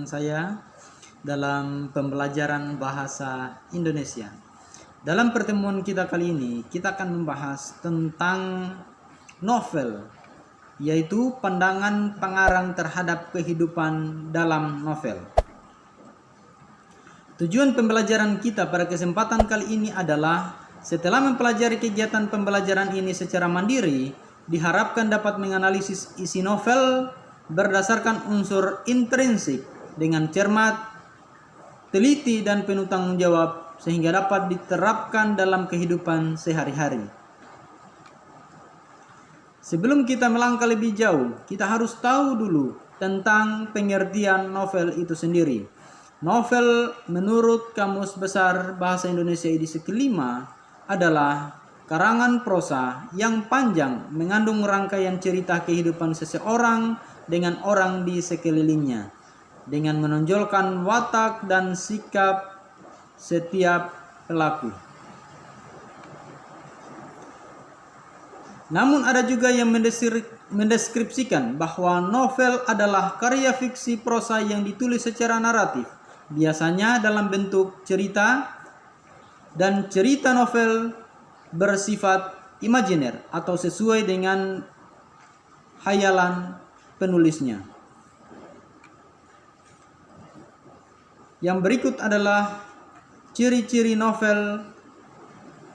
saya dalam pembelajaran bahasa Indonesia. Dalam pertemuan kita kali ini, kita akan membahas tentang novel, yaitu pandangan pengarang terhadap kehidupan dalam novel. Tujuan pembelajaran kita pada kesempatan kali ini adalah setelah mempelajari kegiatan pembelajaran ini secara mandiri, diharapkan dapat menganalisis isi novel berdasarkan unsur intrinsik dengan cermat, teliti, dan penuh tanggung jawab sehingga dapat diterapkan dalam kehidupan sehari-hari. Sebelum kita melangkah lebih jauh, kita harus tahu dulu tentang pengertian novel itu sendiri. Novel menurut Kamus Besar Bahasa Indonesia edisi kelima adalah karangan prosa yang panjang mengandung rangkaian cerita kehidupan seseorang dengan orang di sekelilingnya, dengan menonjolkan watak dan sikap setiap pelaku. Namun ada juga yang mendeskripsikan bahwa novel adalah karya fiksi prosa yang ditulis secara naratif, biasanya dalam bentuk cerita, dan cerita novel bersifat imajiner atau sesuai dengan khayalan penulisnya. Yang berikut adalah ciri-ciri novel,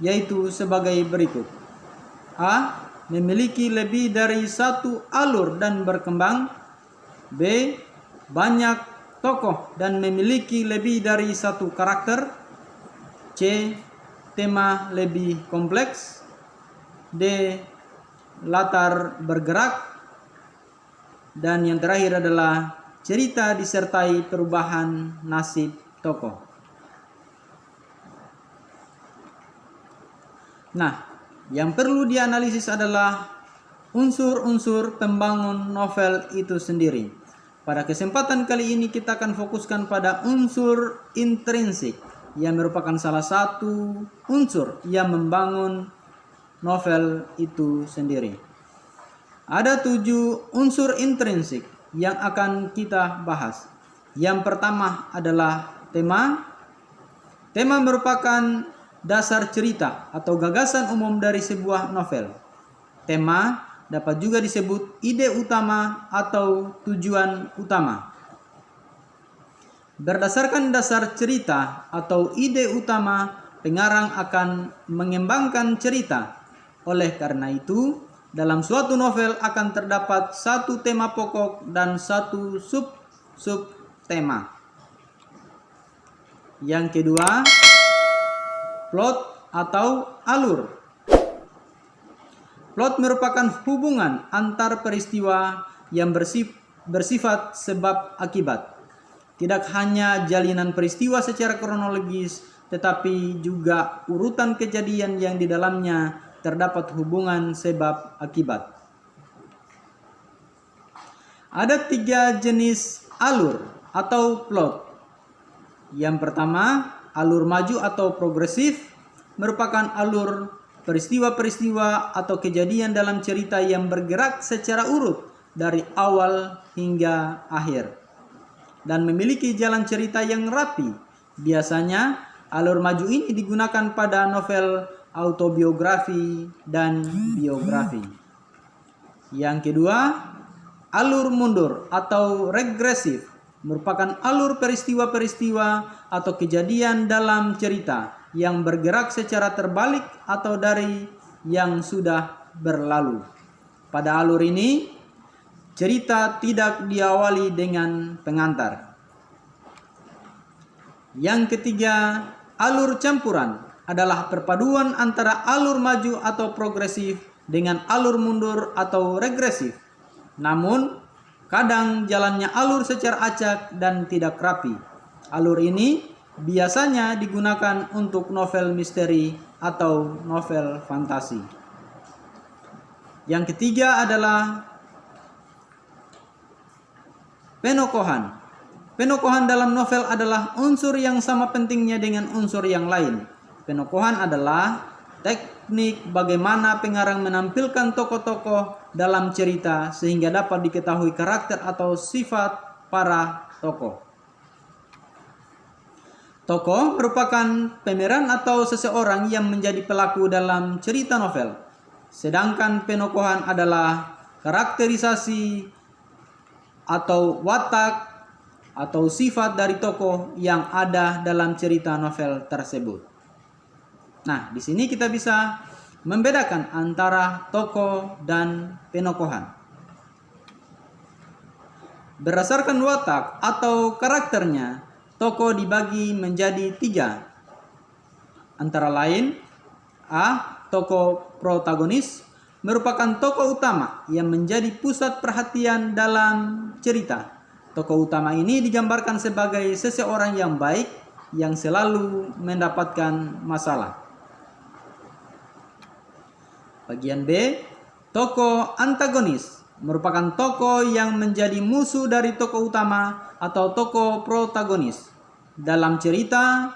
yaitu sebagai berikut. A. Memiliki lebih dari satu alur dan berkembang. B. Banyak tokoh dan memiliki lebih dari satu karakter. C. Tema lebih kompleks. D. Latar bergerak. Dan yang terakhir adalah cerita disertai perubahan nasib tokoh. Nah, yang perlu dianalisis adalah unsur-unsur pembangun novel itu sendiri. Pada kesempatan kali ini kita akan fokuskan pada unsur intrinsik, yang merupakan salah satu unsur yang membangun novel itu sendiri. Ada 7 unsur intrinsik yang akan kita bahas. Yang pertama adalah tema. Tema merupakan dasar cerita atau gagasan umum dari sebuah novel. Tema dapat juga disebut ide utama atau tujuan utama. Berdasarkan dasar cerita atau ide utama, pengarang akan mengembangkan cerita. Oleh karena itu, dalam suatu novel akan terdapat satu tema pokok dan satu sub-tema. Yang kedua, plot atau alur. Plot merupakan hubungan antar peristiwa yang bersifat sebab akibat. Tidak hanya jalinan peristiwa secara kronologis, tetapi juga urutan kejadian yang di dalamnya terdapat hubungan sebab akibat. Ada 3 jenis alur atau plot. Yang pertama, alur maju atau progresif, merupakan alur peristiwa-peristiwa atau kejadian dalam cerita yang bergerak secara urut dari awal hingga akhir dan memiliki jalan cerita yang rapi. Biasanya alur maju ini digunakan pada novel autobiografi dan biografi. Yang kedua, alur mundur atau regresif, merupakan alur peristiwa-peristiwa atau kejadian dalam cerita yang bergerak secara terbalik atau dari yang sudah berlalu. Pada alur ini, cerita tidak diawali dengan pengantar. Yang ketiga, alur campuran adalah perpaduan antara alur maju atau progresif dengan alur mundur atau regresif. Namun, kadang jalannya alur secara acak dan tidak rapi. Alur ini biasanya digunakan untuk novel misteri atau novel fantasi. Yang ketiga adalah penokohan. Penokohan dalam novel adalah unsur yang sama pentingnya dengan unsur yang lain. Penokohan adalah teknik bagaimana pengarang menampilkan tokoh-tokoh dalam cerita sehingga dapat diketahui karakter atau sifat para tokoh. Tokoh merupakan pemeran atau seseorang yang menjadi pelaku dalam cerita novel. Sedangkan penokohan adalah karakterisasi atau watak atau sifat dari tokoh yang ada dalam cerita novel tersebut. Nah, di sini kita bisa membedakan antara tokoh dan penokohan. Berdasarkan watak atau karakternya, tokoh dibagi menjadi 3. Antara lain, A. Tokoh protagonis merupakan tokoh utama yang menjadi pusat perhatian dalam cerita. Tokoh utama ini digambarkan sebagai seseorang yang baik yang selalu mendapatkan masalah. Bagian B, tokoh antagonis merupakan tokoh yang menjadi musuh dari tokoh utama atau tokoh protagonis. Dalam cerita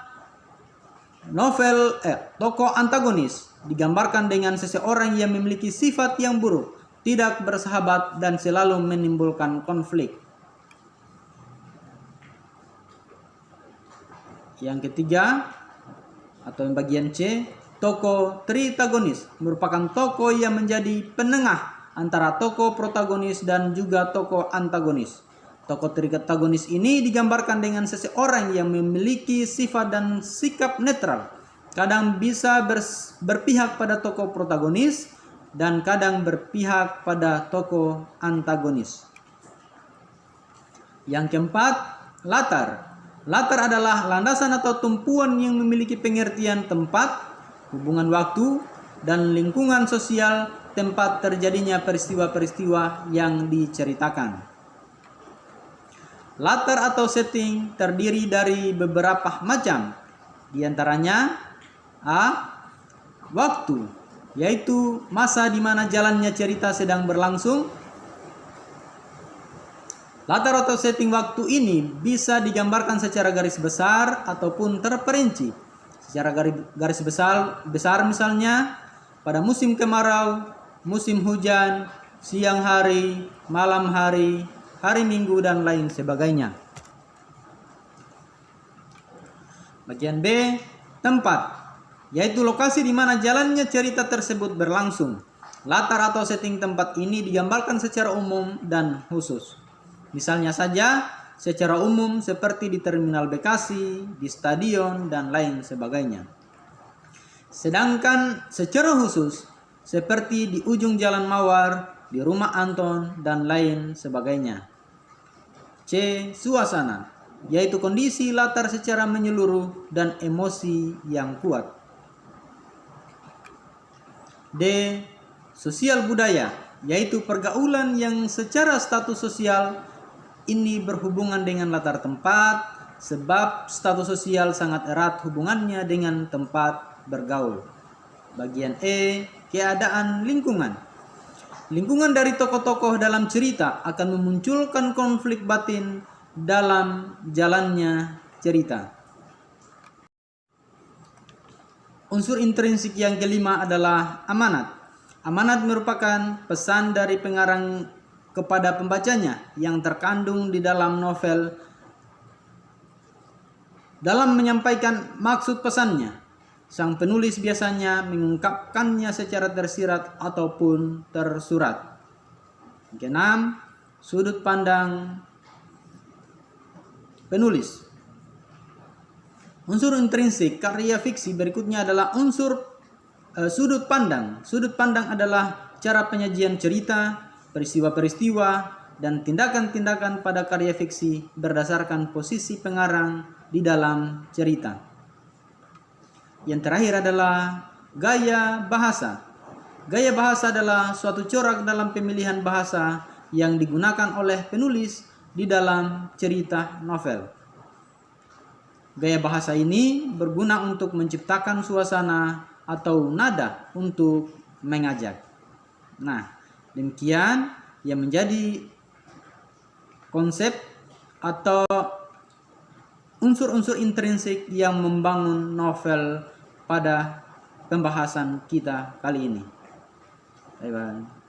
novel, tokoh antagonis digambarkan dengan seseorang yang memiliki sifat yang buruk, tidak bersahabat, dan selalu menimbulkan konflik. Yang ketiga, atau yang bagian C, tokoh tritagonis merupakan tokoh yang menjadi penengah antara tokoh protagonis dan juga tokoh antagonis. Tokoh tritagonis ini digambarkan dengan seseorang yang memiliki sifat dan sikap netral. Kadang bisa berpihak pada tokoh protagonis dan kadang berpihak pada tokoh antagonis. Yang keempat, latar. Latar adalah landasan atau tumpuan yang memiliki pengertian tempat, hubungan waktu, dan lingkungan sosial tempat terjadinya peristiwa-peristiwa yang diceritakan. Latar atau setting terdiri dari beberapa macam, di antaranya A. Waktu, yaitu masa di mana jalannya cerita sedang berlangsung. Latar atau setting waktu ini bisa digambarkan secara garis besar ataupun terperinci. Secara garis besar misalnya pada musim kemarau, musim hujan, siang hari, malam hari, hari Minggu, dan lain sebagainya. Bagian B, tempat, yaitu lokasi di mana jalannya cerita tersebut berlangsung. Latar atau setting tempat ini digambarkan secara umum dan khusus. Misalnya saja, secara umum seperti di Terminal Bekasi, di stadion, dan lain sebagainya. Sedangkan secara khusus, seperti di ujung Jalan Mawar, di rumah Anton, dan lain sebagainya. C. Suasana, yaitu kondisi latar secara menyeluruh dan emosi yang kuat. D. Sosial budaya, yaitu pergaulan yang secara status sosial ini berhubungan dengan latar tempat, sebab status sosial sangat erat hubungannya dengan tempat bergaul. Bagian E. Keadaan lingkungan. Lingkungan dari tokoh-tokoh dalam cerita akan memunculkan konflik batin dalam jalannya cerita. Unsur intrinsik yang kelima adalah amanat. Amanat merupakan pesan dari pengarang kepada pembacanya yang terkandung di dalam novel dalam menyampaikan maksud pesannya. Sang penulis biasanya mengungkapkannya secara tersirat ataupun tersurat. Yang keenam, sudut pandang penulis. Unsur intrinsik karya fiksi berikutnya adalah unsur sudut pandang. Sudut pandang adalah cara penyajian cerita, peristiwa-peristiwa, dan tindakan-tindakan pada karya fiksi berdasarkan posisi pengarang di dalam cerita. Yang terakhir adalah gaya bahasa. Gaya bahasa adalah suatu corak dalam pemilihan bahasa yang digunakan oleh penulis di dalam cerita novel. Gaya bahasa ini berguna untuk menciptakan suasana atau nada untuk mengajak. Nah, demikian yang menjadi konsep atau unsur-unsur intrinsik yang membangun novel pada pembahasan kita kali ini. Bye-bye.